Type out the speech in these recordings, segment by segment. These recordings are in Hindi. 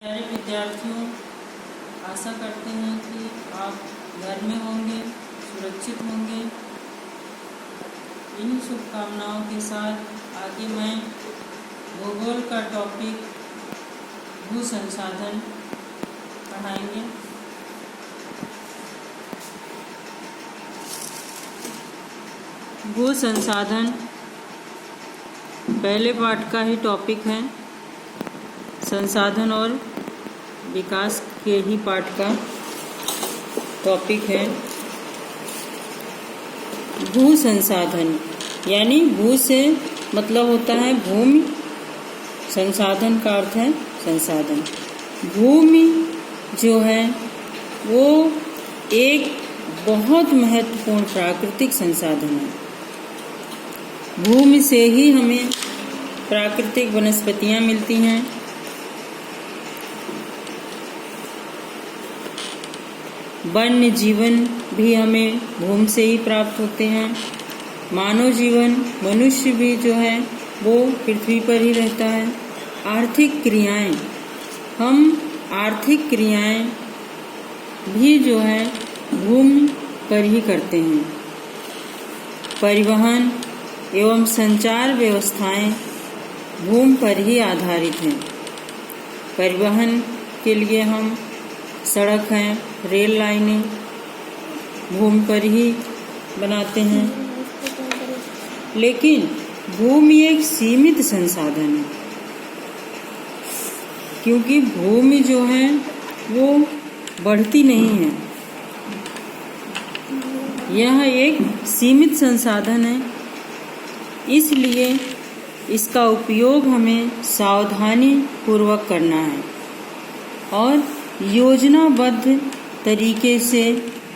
प्यारे विद्यार्थियों, आशा करते हैं कि आप घर में होंगे, सुरक्षित होंगे। इन्हीं शुभकामनाओं के साथ आगे मैं भूगोल का टॉपिक भू संसाधन पढ़ाएंगे। भू संसाधन पहले पाठ का ही टॉपिक है। संसाधन और विकास के ही पाठ का टॉपिक है। भू संसाधन यानी भू से मतलब होता है भूमि, संसाधन का अर्थ है संसाधन। भूमि जो है वो एक बहुत महत्वपूर्ण प्राकृतिक संसाधन है। भूमि से ही हमें प्राकृतिक वनस्पतियां मिलती हैं। वन्य जीवन भी हमें भूमि से ही प्राप्त होते हैं। मानव जीवन, मनुष्य भी जो है वो पृथ्वी पर ही रहता है। आर्थिक क्रियाएं, हम आर्थिक क्रियाएं भी जो है भूमि पर ही करते हैं। परिवहन एवं संचार व्यवस्थाएं भूमि पर ही आधारित हैं। परिवहन के लिए हम सड़क हैं, रेल लाइनें भूमि पर ही बनाते हैं। लेकिन भूमि एक सीमित संसाधन है, क्योंकि भूमि जो है वो बढ़ती नहीं है। यह एक सीमित संसाधन है, इसलिए इसका उपयोग हमें सावधानी पूर्वक करना है और योजनाबद्ध तरीके से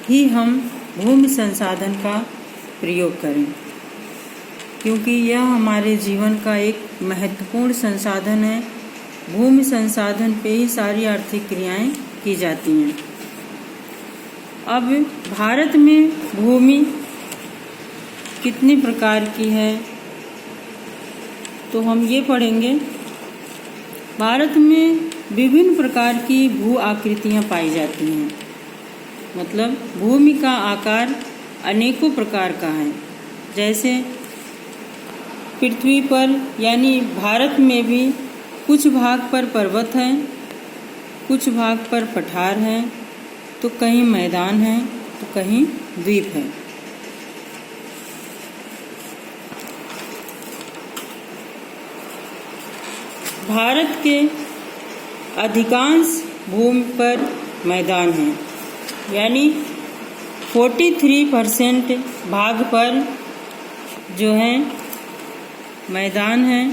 ही हम भूमि संसाधन का प्रयोग करें, क्योंकि यह हमारे जीवन का एक महत्वपूर्ण संसाधन है। भूमि संसाधन पे ही सारी आर्थिक क्रियाएं की जाती हैं। अब भारत में भूमि कितनी प्रकार की है तो हम ये पढ़ेंगे। भारत में विभिन्न प्रकार की भू आकृतियां पाई जाती हैं। मतलब भूमि का आकार अनेकों प्रकार का है। जैसे पृथ्वी पर यानी भारत में भी कुछ भाग पर पर्वत हैं, कुछ भाग पर पठार हैं, तो कहीं मैदान हैं तो कहीं द्वीप है। भारत के अधिकांश भूमि पर मैदान है, यानी 43% भाग पर जो है मैदान है।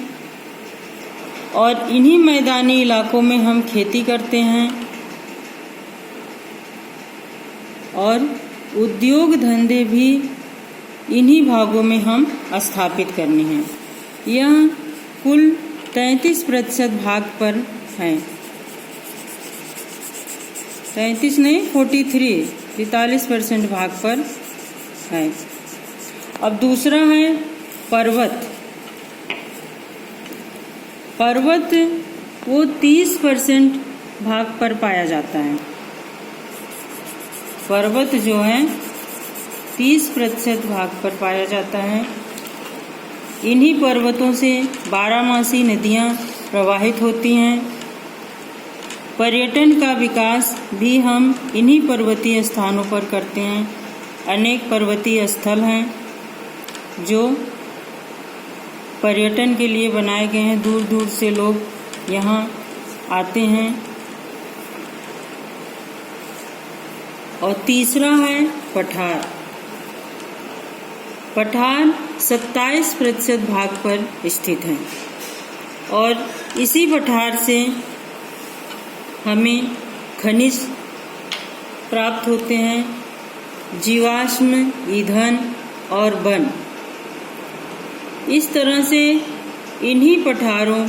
और इन्हीं मैदानी इलाकों में हम खेती करते हैं और उद्योग धंधे भी इन्हीं भागों में हम स्थापित करने हैं। यह कुल 33% भाग पर है। 33 नहीं, 43% भाग पर है। अब दूसरा है पर्वत। पर्वत वो 30% भाग पर पाया जाता है। पर्वत जो है 30% भाग पर पाया जाता है। इन्हीं पर्वतों से बारहमासी नदियां प्रवाहित होती हैं। पर्यटन का विकास भी हम इन्हीं पर्वतीय स्थानों पर करते हैं। अनेक पर्वतीय स्थल हैं जो पर्यटन के लिए बनाए गए हैं। दूर दूर से लोग यहाँ आते हैं। और तीसरा है पठार। पठार 27% भाग पर स्थित है और इसी पठार से हमें खनिज प्राप्त होते हैं, जीवाश्म ईंधन और वन। इस तरह से इन्हीं पठारों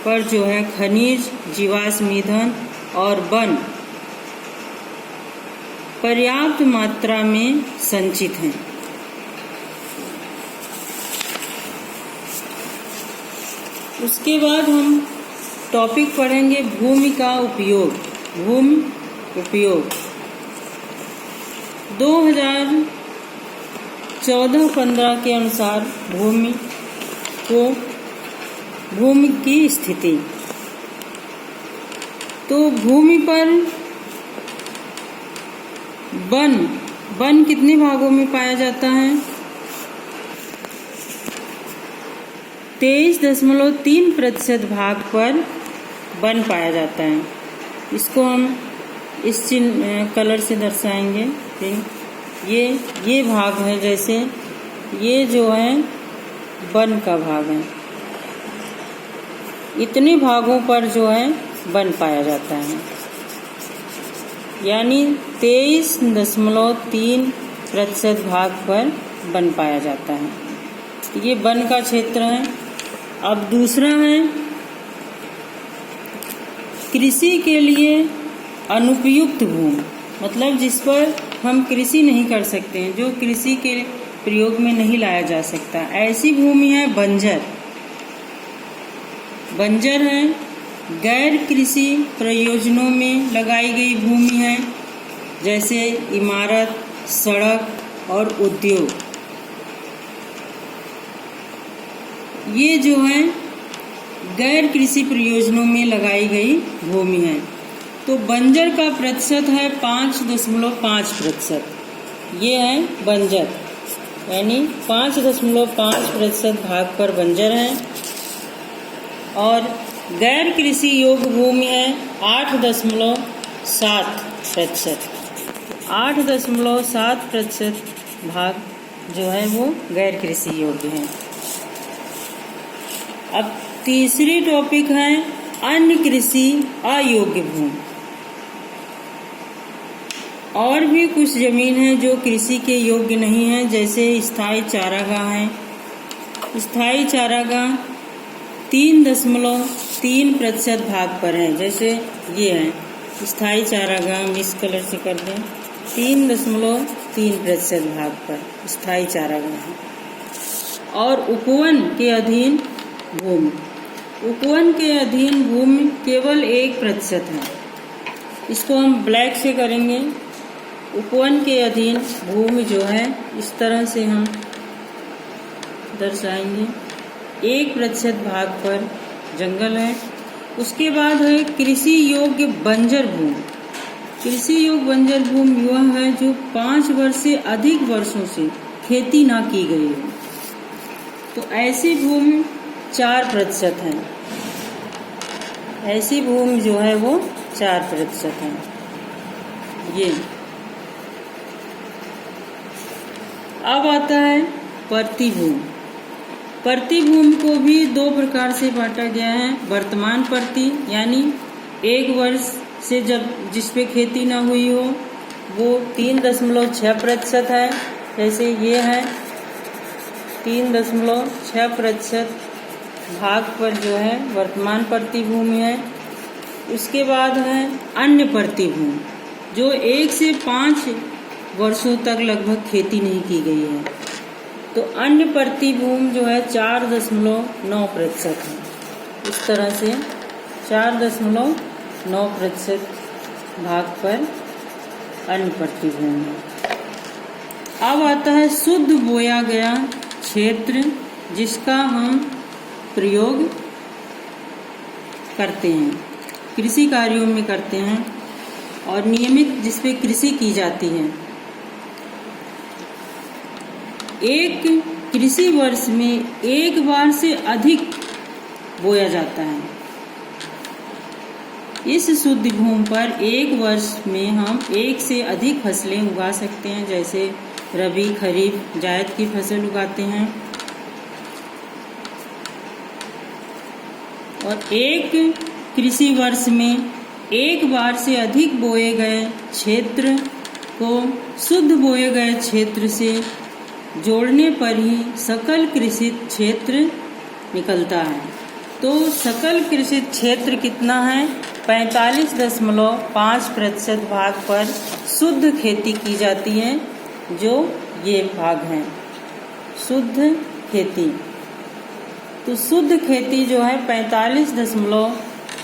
पर जो है खनिज, जीवाश्म ईंधन और वन पर्याप्त मात्रा में संचित हैं। उसके बाद हम टॉपिक पढ़ेंगे भूमि का उपयोग। भूमि उपयोग 2014-15 के अनुसार भूमि की स्थिति। तो भूमि पर वन कितने भागों में पाया जाता है? 23.3% भाग पर वन पाया जाता है। इसको हम इस कलर से दर्शाएंगे। ये भाग है, जैसे ये जो है वन का भाग है। इतने भागों पर जो है वन पाया जाता है, यानी 23.3% भाग पर वन पाया जाता है। ये वन का क्षेत्र है। अब दूसरा है कृषि के लिए अनुपयुक्त भूमि, मतलब जिस पर हम कृषि नहीं कर सकते हैं, जो कृषि के प्रयोग में नहीं लाया जा सकता, ऐसी भूमि है बंजर। बंजर है, गैर कृषि प्रयोजनों में लगाई गई भूमि है, जैसे इमारत, सड़क और उद्योग। ये जो है गैर कृषि प्रयोजनों में लगाई गई भूमि है। तो बंजर का प्रतिशत है 5.5%। ये है बंजर, यानी 5.5% भाग पर बंजर है। और गैर कृषि योग्य भूमि है 8.7%। 8.7% भाग जो है वो गैर कृषि योग्य है। अब तीसरी टॉपिक है अन्य कृषि अयोग्य भूमि। और भी कुछ जमीन है जो कृषि के योग्य नहीं है, जैसे स्थायी चारागाह है। स्थायी चारागाह 3.3% भाग पर है, जैसे ये है स्थायी चारागाह, हम इस कलर से कर दें, 3.3% भाग पर स्थायी चारागाह है। और उपवन के अधीन भूमि, उपवन के अधीन भूमि केवल 1% है। इसको हम ब्लैक से करेंगे। उपवन के अधीन भूमि जो है इस तरह से हम दर्शाएंगे। 1% भाग पर जंगल है। उसके बाद है कृषि योग्य बंजर भूमि। कृषि योग्य बंजर भूमि वह है जो 5 वर्ष से अधिक वर्षों से खेती ना की गई हो। तो ऐसी भूमि 4% है। ऐसी भूमि जो है वो 4% है। ये अब आता है परती भूमि। परती भूमि को भी 2 प्रकार से बांटा गया है। वर्तमान परती, यानी 1 वर्ष से जब जिस पे खेती ना हुई हो, वो 3.6% है। जैसे ये है 3.6% भाग पर जो है वर्तमान परती भूमि है। उसके बाद है अन्य परती भूमि, जो 1 से 5 वर्षों तक लगभग खेती नहीं की गई है। तो अन्य परती भूमि जो है 4.9% है। इस तरह से 4.9% भाग पर अन्य परती भूमि है। अब आता है शुद्ध बोया गया क्षेत्र, जिसका हम प्रयोग करते हैं, कृषि कार्यों में करते हैं और नियमित जिस पे कृषि की जाती है। एक कृषि वर्ष में 1 बार से अधिक बोया जाता है। इस शुद्ध भूमि पर 1 वर्ष में हम 1 से अधिक फसलें उगा सकते हैं, जैसे रबी, खरीफ, जायद की फसल उगाते हैं। और एक कृषि वर्ष में 1 बार से अधिक बोए गए क्षेत्र को शुद्ध बोए गए क्षेत्र से जोड़ने पर ही सकल कृषित क्षेत्र निकलता है। तो सकल कृषित क्षेत्र कितना है? 45.5% भाग पर शुद्ध खेती की जाती है, जो ये भाग है शुद्ध खेती। तो शुद्ध खेती जो है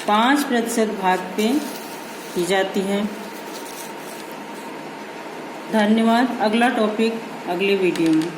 5% भाग पे की जाती है। धन्यवाद। अगला टॉपिक अगले वीडियो में।